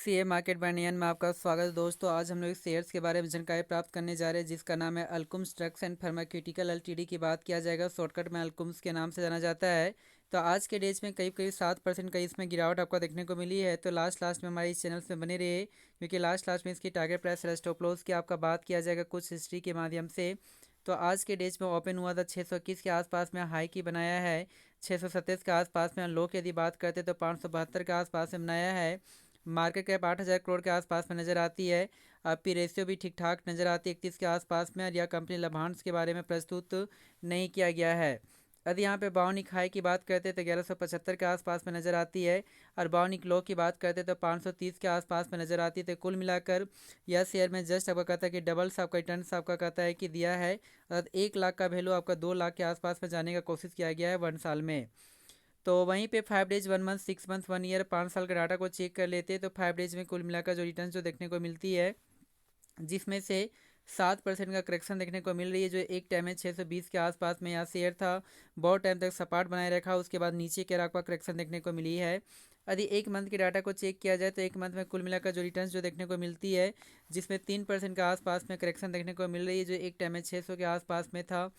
CA market बनियान में आपका स्वागत है दोस्तों। आज हम लोग शेयर्स के बारे में जानकारी प्राप्त करने जा रहे हैं, जिसका नाम है अल्कुम्स ड्रग्स एंड फार्मास्यूटिकल एलटीडी की बात किया जाएगा। शॉर्टकट में अल्कुम्स के नाम से जाना जाता है। तो आज के डेज में करीब करीब 7% का इसमें गिरावट आपको देखने को मिली है। तो लास्ट में हमारे इस चैनल में बने रहिए, क्योंकि लास्ट में इसकी टारगेट प्राइस और स्टॉप लॉस की आपका बात किया जाएगा कुछ हिस्ट्री के माध्यम से। तो आज के डेज में ओपन हुआ था 621 के आसपास में, हाई की बनाया है 627 के आसपास में। लो की यदि बात करते तो 572 के आसपास में बनाया है। मार्केट कैप 8,000 करोड़ के आसपास में नज़र आती है। पी रेशियो भी ठीक ठाक नज़र आती है 31 के आसपास में। और यह कंपनी लाभांश के बारे में प्रस्तुत नहीं किया गया है। यदि यहाँ पे बाउनिक हाई की बात करते हैं तो 1175 के आसपास में नज़र आती है। और बाउनिक लो की बात करते हैं तो 530 के आसपास में नज़र आती है। तो कुल मिलाकर यह शेयर में जस्ट आपका कहता है कि डबल्स आपका रिटर्न आपका कहता है कि दिया है। अर्थात 1 लाख का वैल्यू आपका 2 लाख के आसपास में जाने का कोशिश किया गया है 1 साल में। तो वहीं पे 5 डेज 1 मंथ 6 मंथ 1 ईयर 5 साल का डाटा को चेक कर लेते हैं तो 5 डेज में कुल मिलाकर जो रिटर्न जो देखने को मिलती है, जिसमें से 7% का करेक्शन देखने को मिल रही है। जो एक टाइम में 620 के आसपास में यहाँ शेयर था, बहुत टाइम तक सपाट बनाए रखा, उसके बाद नीचे के राक का करेक्शन देखने को मिली है। यदि 1 मंथ के डाटा को चेक किया जाए तो 1 मंथ में कुल मिलाकर जो रिटर्न्स जो देखने को मिलती है, जिसमें 3% के आसपास में करेक्शन देखने को मिल रही है। जो एक टाइम में 600 के आसपास में था,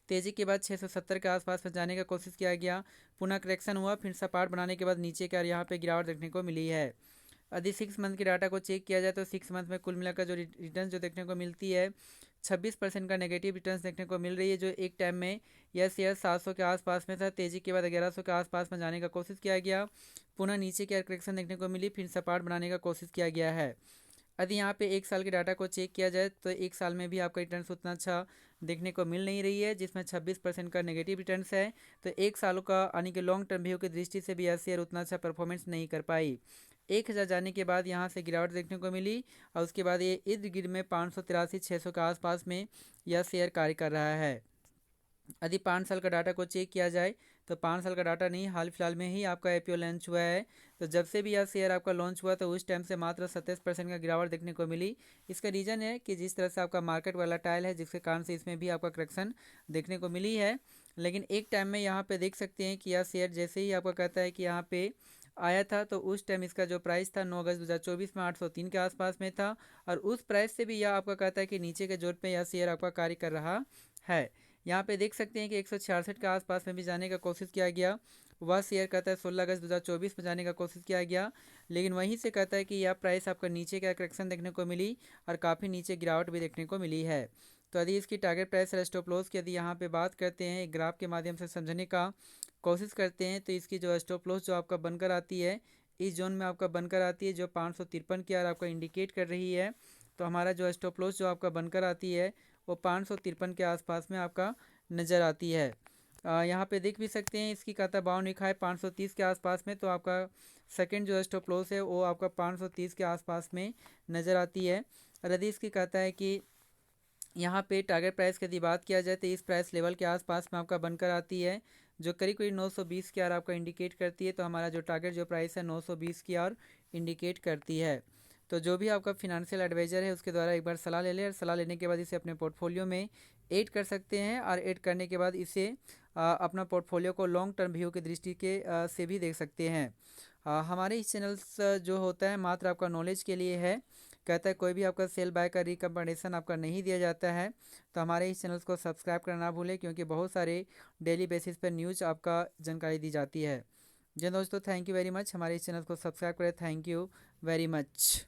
तेज़ी के बाद 670 के आसपास में जाने का कोशिश किया गया, पुनः करेक्शन हुआ, फिर सपाट बनाने के बाद नीचे का यहाँ पे गिरावट देखने को मिली है। यदि 6 मंथ के डाटा को चेक किया जाए तो 6 मंथ में कुल मिलाकर जो रिटर्न जो देखने को मिलती है, 26% का नेगेटिव रिटर्न्स देखने को मिल रही है। जो एक टाइम में यह शेयर 700 के आसपास में था, तेज़ी के बाद 1100 के आसपास में जाने का कोशिश किया गया, पुनः नीचे की करेक्शन देखने को मिली, फिर सपाट बनाने का कोशिश किया गया है। यदि यहाँ पे 1 साल के डाटा को चेक किया जाए तो 1 साल में भी आपका रिटर्न उतना अच्छा देखने को मिल नहीं रही है, जिसमें 26% का नेगेटिव रिटर्न्स है। तो 1 साल का यानी कि लॉन्ग टर्म व्यू की दृष्टि से भी यह शेयर उतना अच्छा परफॉर्मेंस नहीं कर पाई। 1,000 जाने के बाद यहाँ से गिरावट देखने को मिली, और उसके बाद ये इर्द गिर्द में 583-600 के आसपास में यह शेयर कार्य कर रहा है। यदि 5 साल का डाटा को चेक किया जाए तो 5 साल का डाटा नहीं, हाल फिलहाल में ही आपका आईपीओ लॉन्च हुआ है। तो जब से भी यह शेयर आपका लॉन्च हुआ तो उस टाइम से मात्र 27% का गिरावट देखने को मिली। इसका रीज़न है कि जिस तरह से आपका मार्केट वाला टाइल है, जिसके कारण से इसमें भी आपका करेक्शन देखने को मिली है। लेकिन एक टाइम में यहाँ पे देख सकते हैं कि यह शेयर जैसे ही आपका कहता है कि यहाँ पे आया था, तो उस टाइम इसका जो प्राइस था 9 अगस्त 2024 में 803 के आसपास में था। और उस प्राइस से भी यह आपका कहता है कि नीचे के जोर पे यह शेयर आपका कार्य कर रहा है। यहाँ पे देख सकते हैं कि 166 के आसपास में भी जाने का कोशिश किया गया। वह शेयर कहता है 16 अगस्त 2024 में जाने का कोशिश किया गया, लेकिन वहीं से कहता है कि यह प्राइस आपका नीचे का करेक्शन देखने को मिली और काफ़ी नीचे गिरावट भी देखने को मिली है। तो यदि इसकी टारगेट प्राइस और स्टॉप लॉस की यदि यहाँ पे बात करते हैं, एक ग्राफ के माध्यम से समझने का कोशिश करते हैं, तो इसकी जो स्टॉप लॉस जो आपका बनकर आती है, इस जोन में आपका बनकर आती है जो 553 की आपका इंडिकेट कर रही है। तो हमारा जो स्टॉप लॉस जो आपका बनकर आती है वो 553 के आसपास में आपका नज़र आती है। यहाँ पे देख भी सकते हैं इसकी कहता बाउंड लिखा है 530 के आसपास में। तो आपका सेकंड जो स्टॉप लॉस है वो आपका 530 के आसपास में नज़र आती है। और यदि इसकी कहता है कि यहाँ पे टारगेट प्राइस की यदि बात किया जाए तो इस प्राइस लेवल के आसपास में आपका बनकर आती है, जो करीब करीब 920 की ओर आपका इंडिकेट करती है। तो हमारा जो टारगेट जो प्राइस है 920 की ओर इंडिकेट करती है। तो जो भी आपका फिनेंशियल एडवाइज़र है उसके द्वारा एक बार सलाह ले लें, और सलाह लेने के बाद इसे अपने पोर्टफोलियो में ऐड कर सकते हैं। और ऐड करने के बाद इसे अपना पोर्टफोलियो को लॉन्ग टर्म व्यू की दृष्टि के से भी देख सकते हैं। हमारे इस चैनल जो होता है मात्र आपका नॉलेज के लिए है। कहता है कोई भी आपका सेल बाय का रिकमेंडेशन आपका नहीं दिया जाता है। तो हमारे इस चैनल को सब्सक्राइब करना ना भूलें, क्योंकि बहुत सारे डेली बेसिस पर न्यूज़ आपका जानकारी दी जाती है। जी दोस्तों, थैंक यू वेरी मच। हमारे इस चैनल को सब्सक्राइब करें। Thank you very much.